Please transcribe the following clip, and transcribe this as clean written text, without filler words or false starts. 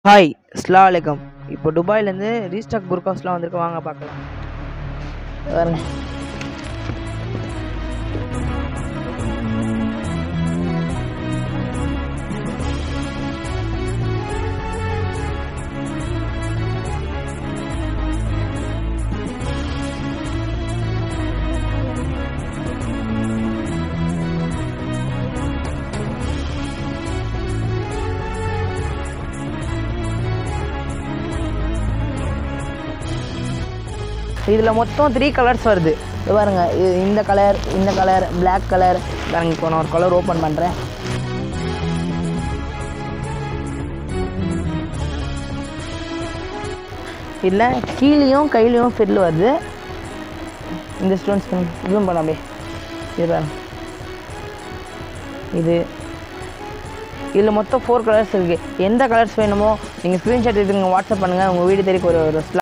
Hi, அஸ்ஸலாமு அலைக்கும். இப்போ துபாயிலேருந்து ரீஸ்டாக் புர்காஸ்லாம் வந்திருக்கு, வாங்க பார்க்கலாம். பாருங்க. இதில் மொத்தம் 3 கலர்ஸ் வருது. இது பாருங்க, இந்த கலர், பிளாக் கலர். பாருங்க, இப்போ நான் ஒரு கலர் ஓப்பன் பண்ணுறேன். இல்லை கீழேயும் கையிலையும் ஃபில் வருது. இந்த ஸ்டோன்ஸ் ஜூம் பண்ணாமே இது பாருங்க. இதில் மொத்தம் 4 கலர்ஸ் இருக்குது. எந்த கலர்ஸ் வேணுமோ நீங்கள் ஸ்க்ரீன்ஷாட் எடுத்துங்க, வாட்ஸ்அப் பண்ணுங்கள். உங்கள் வீடு தேடி ஒரு